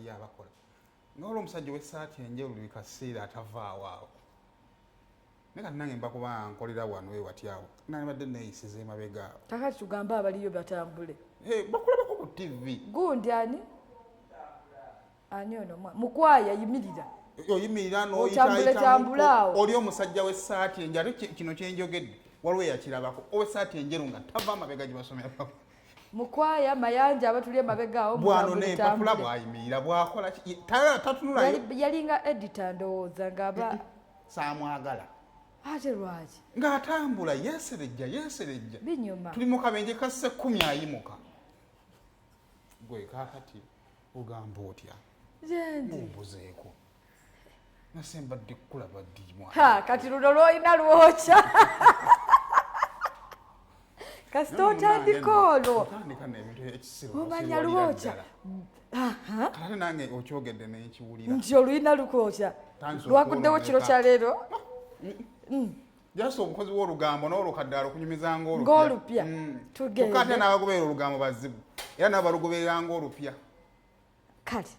bali abakola ng'olwo omusajja w'essaati enjeru buli kaseera atavaawo awo naye kati nange mba kuba nkolera wano we watyawo nabadde neeyisiza emabega awo kakati tugambe abaliyo batambule bakulabako ku tv gundi ani ono mukwaya yimirira oyimirira n'oyitayitamu oli omusajja w'essaati enjeru kino kyenjogedde waliwo eyakirabako ow'essaati enjeru nga tava amabega gye basomerako mukwaya mayanja abatuli emabega awo bwano n'empapula bwayimirira bwakola tatunula yalinga edita ndowooza ng'aba saamwagala ate lwaki ng'atambula yeeserejja binyuma tuli mu kabenje ka 10 ayimuka gwe kaakati ogamba otya mumbuzeeko nase mbadde kulaba ddimwa kati luno lwolina lwokya kasita otandika olwo omanya lwokya kale nange okyogedde nekiwulira nti oluyina lukwokya lwaguddewo kiro kya leero jasi omukozi w'olugambo n'olukaddaala okunyumiza ng'olupya kyokka ate n'abagoberera olugambo bazibu era nabo balugoberera ng'olupya kale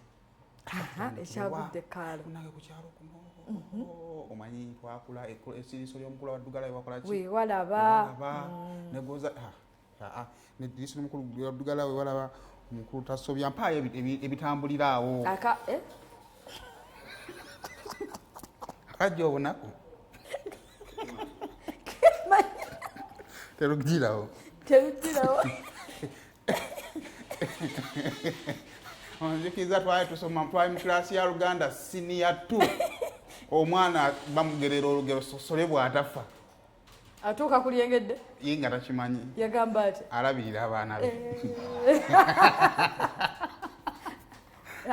ekyagudde kaalo nange ku kyalo kuno omanyi twakula essiriiso ly'omukulu waddugala wewakolaki wewalaba negoza nediriiso ly'omukulu waddugala wewalaba omukulu tasobya mpaayo ebitambulira awo akajja obunaku terugirawo onzikiriza twali tusoma twali mu kirasi ya Luganda siniya 2 omwana bamugerera olugero sosole bw'atafa atuuka ku lyengedde ye nga takimanyi yagamba ati alabirira abaana be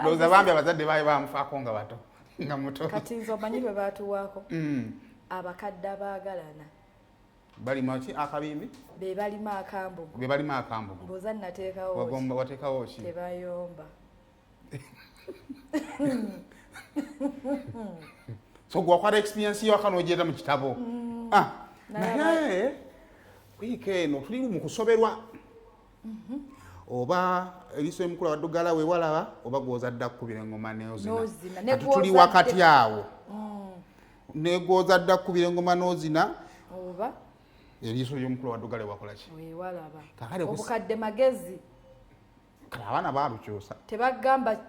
lowooza bambi abazadde baali bamufaako nga bato nga muto kati nze omanyi bwe baatuwaako abakadde abaagalana balima ki akabimbi be balima akambugu mbuuza nateekawo wateekawo ki tebayomba so gwakwata experience yo akano ogyeta mu kitabo naye wiiki eno tuli mu kusoberwa oba eriiso y'omukulu waddugala wewalaba oba gw'ozadde akkubira engoma n'ozina tuli wakati awo negw'ozadde akkubira engoma n'ozina oba eriiso ly'omukulu waddugala wewakolaki wewalaba obukadde magezi abaana baalukyusa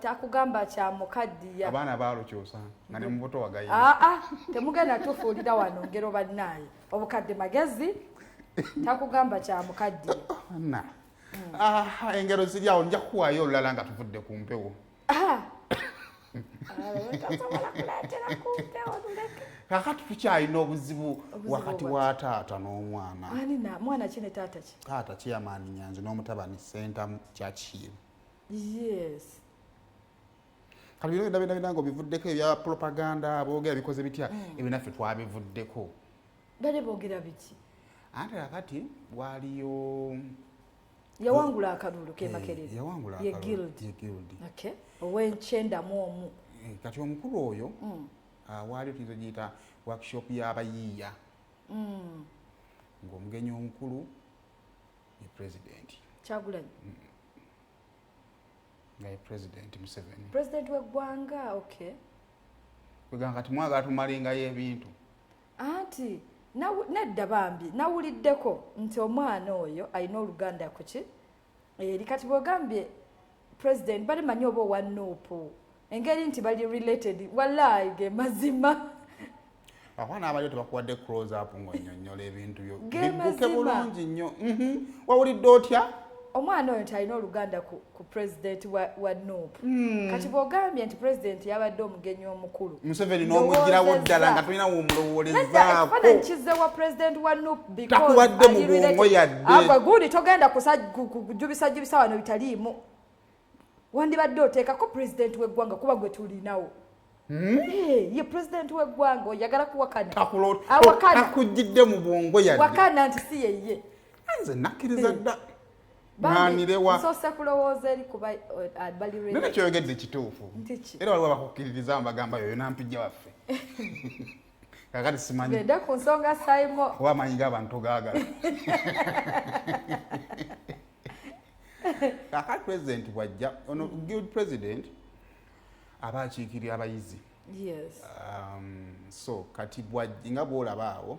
takugamba kya mukaddiya abaana baalukyusa nga ne mubuto wagayi temugenda tufuulira wano ngero bannaaye obukadde magezi takugamba kya mukaddiya engero ziri awo nja kukuwaayo olulala nga tuvudde ku mpewo kakati tukyalina obuzibu wakati wa taata n'omwana mwana ki ne taata ki taata Kyamaani Nyanzi n'omutabani Ssentamu Kyakiiru yes kati bino bina nga obivuddeko ebya propaganda boogera bikoze bitya ebyo naffe twabivuddeko bale boogera biki anti kakati waliyo yawangula akalulu k'emakerere ye guild ow'enkyenda mu omu kati omukulu oyo waliyo tuyinza giyita workshop y'abayiiya ng'omugenyi omukulu ye pulezidenti Kyagulanyi nga ye pulezidenti Museveni pulezidenti w'eggwanga kwegamba kati mwagala tumalingayo ebintu anti nedda bambi nawuliddeko nti omwana oyo alina oluganda kuki eri kati bwogambye president bali manyi oba owa Nuupu engeri nti bali related wallahi ge mazima abaana abaliyo tebakuwadde close up ng'onnyonnyola ebintu byo bigguke bulungi nnyo wawulidde otya omwana oyo nti alina oluganda ku president wa Nuupu kati bwogambye nti president yabadde omugenyi omukulu Museveni n'omugirawo ddala nga tulina womulowolezaako ekifaananyi kizzewa president wa Nuupu takuwadde mu bwongo yadde gundi togenda kujubisa wano bitaliimu wandibadde oteekako president w'eggwanga kuba gwe tulinawo ye president w'eggwanga oyagala kuwakana takujjidde mu bwongo yadde wakana nti si yeye nze nakkiriza dda nsoose kulowooza eri kuba nene kyoyogedde kituufu era waliwo bakukkiririza mbagamba yoyo nampijja waffe kakati simanyi genda ku nsonga sayimo oba amanyi g'abantu gaagala kakati president bwajja ono guild president abakiikirira abayizi. Yes. So kati nga bw'olabaawo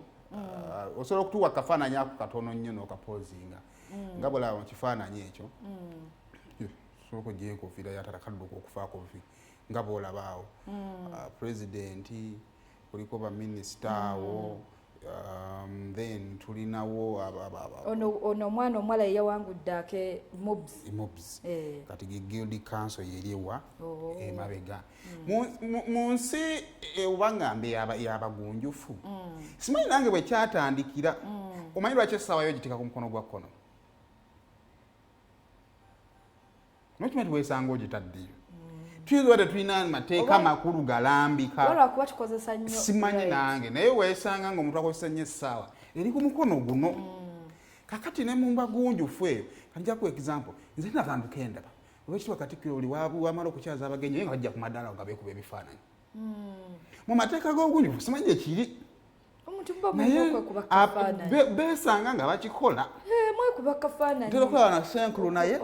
osobola okutuwa akafaananyi ako katono nnyo n'okapoozinga nga bw'olaba mu kifaananyi ekyo sobola okuggyayo enkofiira yatala kadduka okufaako vi nga bw'olabaawo pulezidenti kuliko baminisita awo then tulinawo ono omwana omuwala yeyawangudde ake mobs kati Guild Council yeriwa emabega mu nsi oba ngambe yabagunjufu simanyi nange bwe kyatandikira omanyi lwaki essaawa yo giteeka ku mukono gwa kkono nokimanyi tiweesanga ogitaddeyo tuyinza wadde tulina mateeka makulu galambika simanyi nange naye weesanga ng'omuntu akozesa nnyo essaawa eri ku mukono guno kakati ne mu mbagunjufu eyo kanija ku example nze natanduka endaba olwekitibwa Katikkiro oli wamala okukyaza abagenyi naye nga bajja ku madaala nga beekuba ebifaananyi mu mateeka g'obugunjufu simanyi ekiri beesanga nga bakikola ntera okulaba na senkulu naye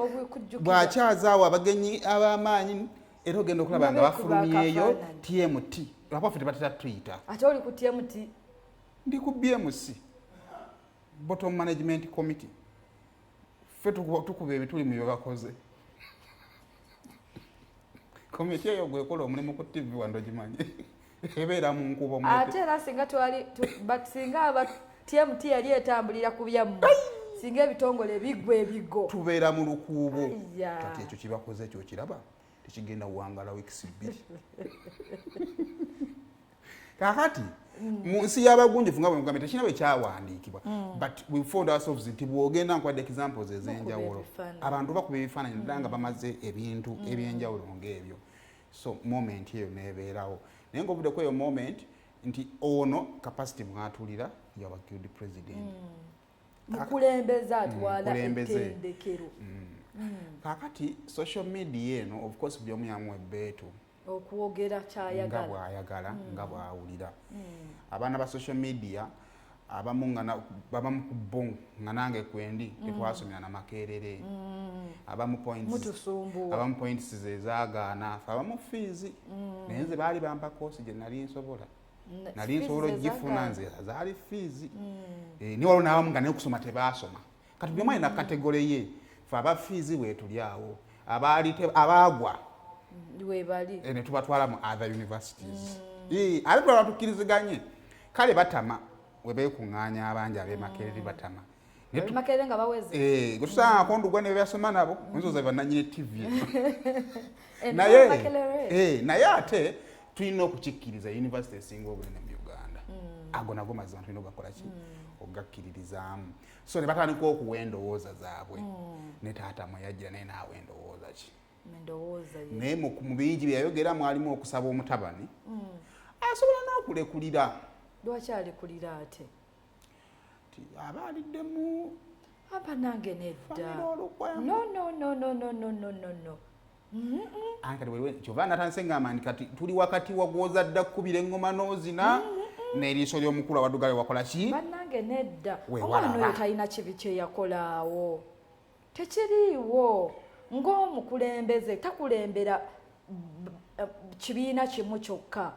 bw'akyazaawo abagenyi ab'amaanyi era ogenda okulaba nga bafulumyeyo TMT lwakwafe tebatera Twitter ate oli ku TMT ndi ku BMC Bottom Management Committee ffe tukuba ebituli mu bye bakoze komiti eyo gwekola omulimu ku TV wando gimanyi ebeera mu nkuba ate era singa aba TMT yali etambulira ku byammwe singa ebitongole ebigo tubeera mu lukuubo kati ekyo kibakoze ekyo kiraba tekigenda wangala weeks bbiri kakati mu nsi y'abagunjufu nga bwemugambe tekina bwe kyawandiikibwa but we found ourselves nti bw'ogenda nkwadde examples ez'enjawulo abantu bakuba ebifaananyi ddala nga bamaze ebintu ebyenjawulo ng'ebyo so moment eyo neebeerawo naye ng'obudde ku eyo moment nti ono capacity mwatulira yaba Guild president mukulembeze atwala ettendekero kakati social media eno of course byomu yamu ebbeetu okwogera kyayagala nga bw'ayagala nga bw'awulira abaana ba social media abamu ku bo nga nange kwendi tetwasomera na makerere abamu points zezaagaana abamu fees naye nze baali bampa koosi gye nali nsobola okugifuna nze zaali fees ni waliwo n'abamu nga naye okusoma tebaasoma kati buli omu alina kategole ye fe aba fees weetuli awo abaagwa webali ne tubatwala mu other universities ate tulaba tukkiriziganye kale batama webeekuŋŋaanya abangi ab'emakerere batama makerere nga baweze gwe tusanga akondugwa ne bebasoma nabo nzoza bannanyini TV naye ate tulina okukikkiriza university esinga obunene mu Uganda ago nago mazima tulina ogakola ki ogakkiririzaamu so ne batandika okuwa endowooza zaabwe ne taata mweyajjira naye naawe endowooza ki naye mu bingi byeyayogera mwalimu okusaba omutabani asobola n'okulekulira lwaki alekulira ate aba aliddemu aba nange nedda no kati kyova natandise ngamba nti kati tuli wakati wagwoza dda kkubira eŋŋoma n'ozina n'eriiso ly'omukulu abaddugale wakola ki bannange nedda omwana oyo talina kibi kye yakolaawo tekiriiwo ng'omukulembeze takulembera kibiina kimu kyokka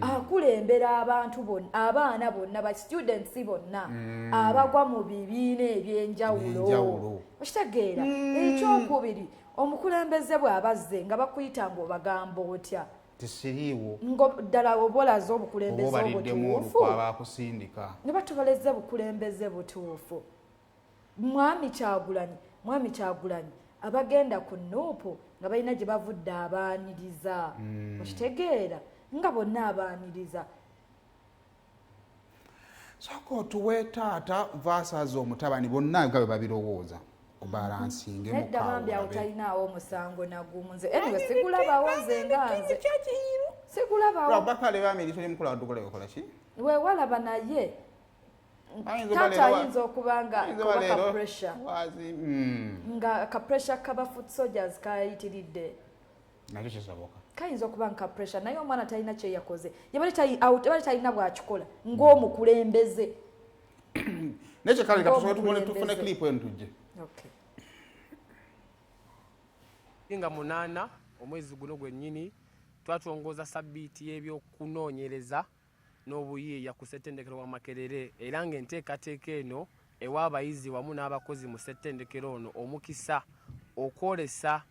akulembera abantu bonna abaana bonna ba students bonna abagwa mu bibiina ebyenjawulo okitegeera ekyokubiri omukulembeze bw'abazze nga bakuyita ng'obagamba otya tesiriiwo ddala oba olaze obukulembeze obutuufu ne batubaleze bukulembeze butuufu mwami Kyagulanyi abagenda ku Nuupu nga balina gye bavudde abaaniriza okitegeera nga bonna abaaniriza sooka otuwe taata versus omutabani bonna nga bwe babirowooza obalansingemu nedda bambi awo talinaawo omusango nagumu nze anyway sigulabawo nze nga nze sigulabawo bakale bamiriso lyomukulu abaddugale bakola ki weewalaba naye taata ayinza okuba nga nga kapressure kaba foot soldiers kayitiridde nakyo kisoboka kayinza okuba nga kapressure naye omwana talina kye yakoze yabali talina bwakikola ng'omukulembeze nekyo kale katusobola tufune clip eno tujje nga 8 omwezi guno gwennyini twatongoza sabbiiti y'ebyokunoonyereza n'obuyiiya ku ssettendekero wa Makerere era ng'enteekateeka eno ewa abayizi wamu n'abakozi mu ssettendekero ono omukisa okwolesa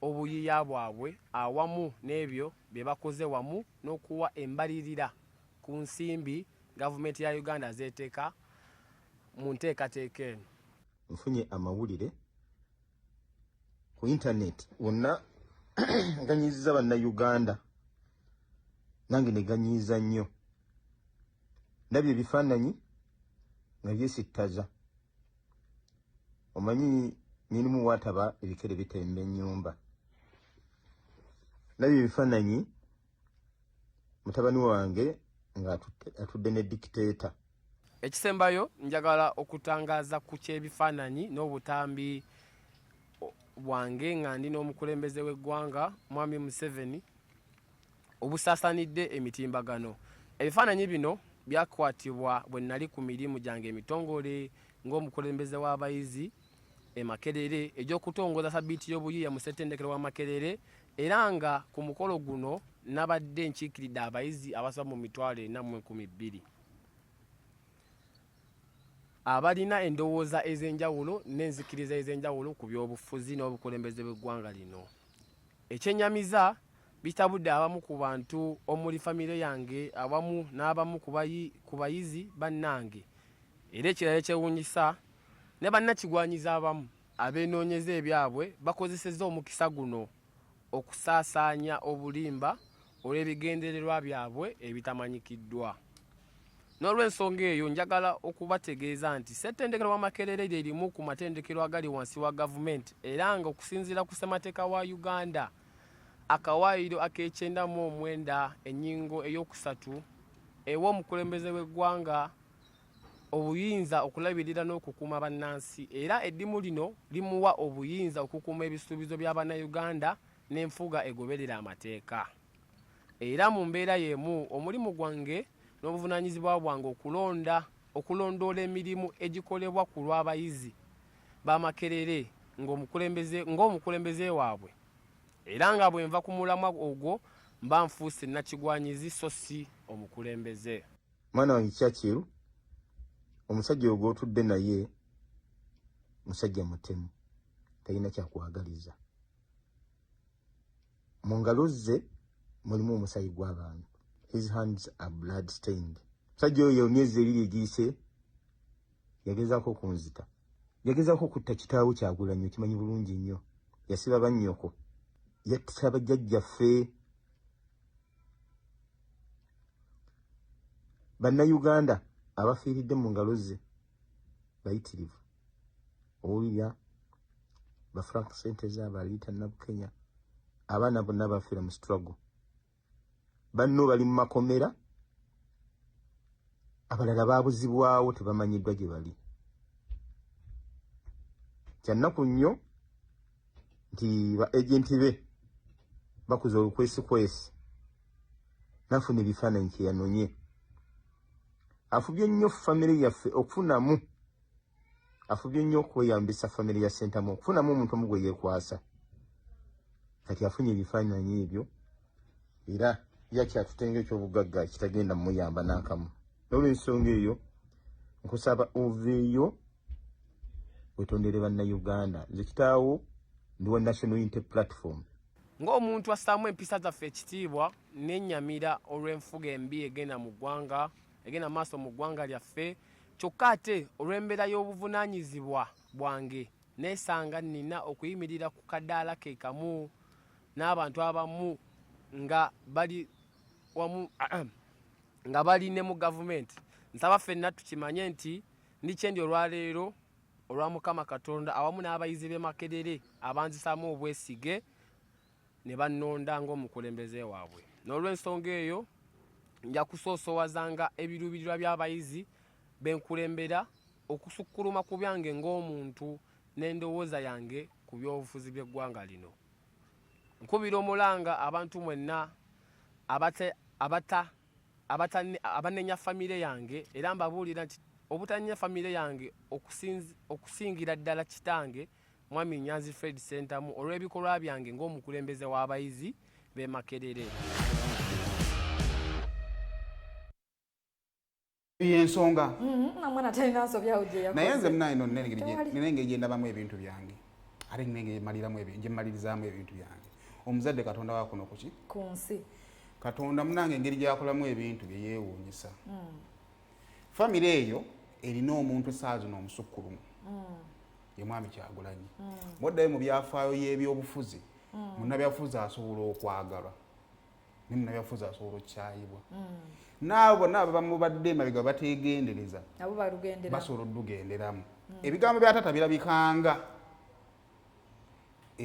obuyiiya bwabwe awamu n'ebyo bye bakoze wamu n'okuwa embalirira ku nsimbi gavumenti ya Uganda zeeteeka mu nteekateeka eno. Nfunye amawulire ku internet wonna ganyiziza bannayuganda nange ne ganyiiza nnyo. Ndabye ebifaananyi nga byesittaza. Omanyi nyinimu waataba ebikere bitemba ennyumba. Ndabye ebifaananyi mutabani wange nga atudde ne dictator. Ekisembayo njagala okutangaza ku ky'ebifaananyi n'obutambi bwange nga ndi n'omukulembeze w'eggwanga Mwami Museveni obusaasaanidde emitimbagano. Ebifaananyi bino byakwatibwa bwe nnali ku mirimu gyange emitongole ng'omukulembeze w'abayizi e Makerere egy'okutongoza sabbiiti y'obuyiiya mu ssettendekero wa Makerere era nga ku mukolo guno nabadde nkiikiridde abayizi abasoba mu 4,200 abalina endowooza ez'enjawulo n'enzikiriza ez'enjawulo ku by'obufuzi n'obukulembeze bw'eggwanga lino. Ekyennyamiza bitabudde abamu ku bantu omuli famire yange awamu n'abamu ku bayizi bannange era ekirala ekyewuunyisa ne bannakigwanyiza abamu abeenoonyeza ebyabwe bakozesezza omukisa guno okusaasaanya obulimba olw'ebigendererwa byabwe ebitamanyikiddwa. N'olw'ensonga eyo njagala okubategeeza nti ssettendekero wa Makerere lyerimu ku matendekero agali wansi wa gavumenti era nga okusinziira ku ssemateeka wa Uganda akawaayiro ak'E9 ennyingo ey'okusatu ewa omukulembeze w'eggwanga obuyinza okulabirira n'okukuuma bannansi era eddimu lino limuwa obuyinza okukuuma ebisuubizo bya bannayuganda n'enfuga egoberera amateeka. Era mu mbeera y'emu omulimu gwange n'obuvunaanyizibwa bwange okulondoola emirimu egikolebwa ku lw'abayizi ba Makerere ng'omukulembeze waabwe era nga bwe nva ku mulamwa ogwo mba nfuuse nakigwanyizi so si omukulembeze. Mwana wange Kyakiru omusajja ogwo otudde naye musajja mutemu talina kyakwagaliza. Mu ngalo ze mulimu omusaayi gw'abantu. His hands are blood stained. Musajja oyo emyezi ebiri egiyise yagezaako kunzita. Yagezaako kutta kitaawo Kyagulanyi, okimanyi bulungi nnyo. Yasiba bannyoko. Yatta bajjajjaffe. Bannayuganda abafiiridde mu ngalo ze bayitirivu. Owulira ba Frank Senteza abaliyita Nabukenya abaana bonna bafiira mu struggle. Banno bali mu makomera abalala baabuzibwawo tebamanyiddwa gye bali. Kyannaku nnyo nti ba agenti be bakuza olukwesikwesi nafuna ebifaananyi kye yanonye. Afubye nnyo famire yaffe okufunamu, afubye nnyo okweyambisa famire ya Sentamu okufunamu omuntu omu gwe yeekwasa. Kati afunye ebifaananyi ebyo era yakyatutenga ekyobugagga kitagenda muyamba n'akamu. N'olw'ensonga eyo nkusaba oveeyo wetondere bannayuganda. Nze kitaawo ndi wa National Unity Platform. Ng'omuntu assaamu empisa zaffe ekitiibwa n'ennyamira olw'enfuga embi egenda mu ggwanga egenda maaso mu ggwanga lyaffe kyokka ate olw'embeera y'obuvunaanyizibwa bwange neesanga nnina okuyimirira ku kadaala ke kamu n'abantu abamu nga bali wamu nga bali ne mu gavumenti. Nsaba ffenna tukimanye nti ndi kyendi olwaleero olwa Mukama Katonda awamu n'abayizi b'e Makerere abanzisaamu obwesige ne bannonda ng'omukulembeze waabwe. N'olw'ensonga eyo nja kusoosowazanga ebiruubirirwa by'abayizi benkulembera okusukkuluma ku byange ng'omuntu n'endowooza yange ku by'obufuzi by'eggwanga lino. Nkubira omulanga abantu mwenna abanenya famire yange era mbabuulira nti obutanenya famire yange okusingira ddala kitange Mwami Nyanzi Fred Sentamu olw'ebikolwa byange ng'omukulembeze w'abayizi be Makerere. Yensonga namwana talina nsobya ujje naye nze munaino nenenge gyendabamu ebintu byange ate nenge maliramu ebintu malirizamu ebintu byange omuzadde Katonda wa kuno kuki ku nsi Katonda munange engeri gyakolamu ebintu bye yeewuunyisa famire eyo erina omuntu esaazi n'omusukkulumu ye mwami Kyagulanyi boddayo mu byafaayo y'ebyobufuzi munnabyafuzi asobola okwagalwa ne munnabyafuzi asobola okukyayibwa n'abo bamubadde emabega bateegendereza nabo balugendera basobola oddugenderamu ebigambo bya taata birabikanga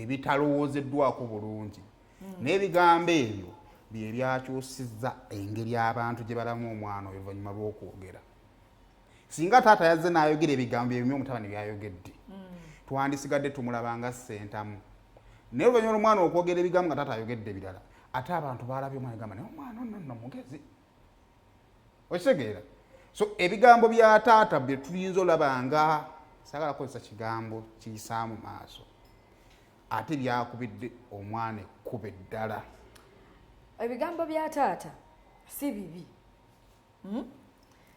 ebitalowoozeddwako bulungi n'ebigambo ebyo bye byakyusizza engeri abantu gye balamu omwana oluvannyuma lw'okwogera singa taata yazze n'ayogera ebigambo ebimu omutabani byayogedde twandisigadde tumulabanga ssentamu naye oluvannyuma lw'omwana okwogera ebigambo nga taata ayogedde ebirala ate abantu baalabye omwana egamba naye omwana onno mugezi okitegeera so ebigambo bya taata bye tuyinza olabanga sagala kukozesa kigambo kiyisaamu maaso ate byakubidde omwana ekkuba eddala ebigambo bya taata si bibi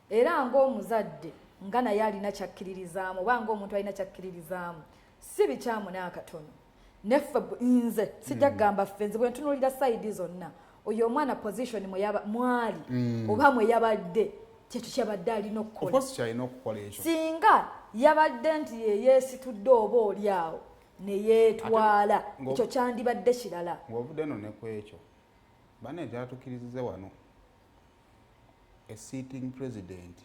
era ng'omuzadde nga naye alina kyakkiririzaamu oba ng'omuntu alina kyakkiririzaamu si bikyamu n'akatono neffe nze sijja kugamba ffe nze bwe ntunuulira sayidi zonna oyo omwana position mwali oba mwe yabadde kyekyo kyabadde alina okukola ekyo singa yabadde nti yeyeesitudde oba oli awo ne yeetwala ekyo kyandibadde kirala ng'ovudde no ne ku ekyo banne gyatukkirizize wano a sitting president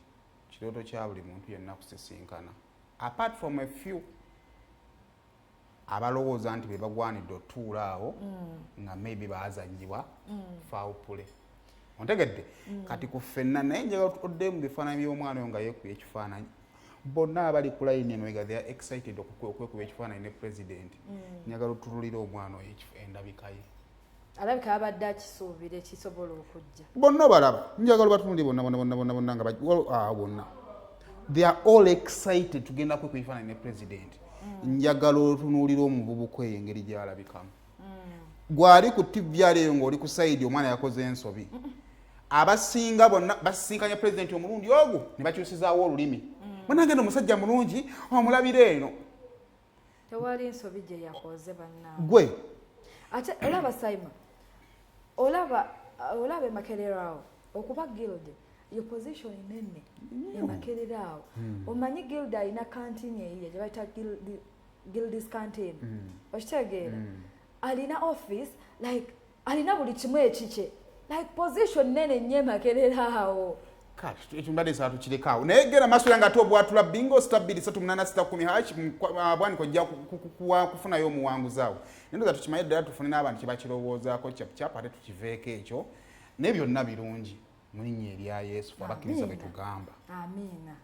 kirooto kya buli muntu yenna kusisinkana apart from a few abalowooza nti be bagwanidde otuula awo nga maybe baazanyibwa faawupule ontegedde kati ku ffenna naye njagala odde mu bifaananyi by'omwana oyo nga yeekuba ekifaananyi bonna abali ku layini eno ega they are excited okwekuba ekifaananyi ne president njagala otululira omwana oyo endabika ye alabika abadde akisuubira ekisobola okujja bonna balaba njagala batunuli bonna nga bonna they are all excited tugenda kwekuba ekifaananyi ne president njagala otunuulira omuvubuka eyo engeri gy'alabikamu gwali ku TV eyo ng'oli ku sayidi omwana yakoze ensobi abasinga bonna basisinkanya pulezidenti omulundi ogwo ne bakyusizaawo olulimi munagenda omusajja mulungi omulabira eno tewali nsobi gye yakoze bannange gwe ate olaba Simon olaba Makerere awo okuba Gilde your position nenne Makerere awo omanyi Gilde alina kantini eyiye gye bayita Gilde's canteen okitegeera alina office like alina buli kimu ekikye like position nene nnyo Makerere awo kati ekyo mbadde saatu kirekawo naye gera maaso yange ate obwatula bingo stabili 386 hachi bwani kojja kufunayo omuwanguzi awo nendoza tukimaye ddala tufune n'abantu kye bakirowoozaako capucapu ate tukiveeko ekyo naye byonna birungi mu linnya erya Yesu abakkiriza bwe tugamba amiina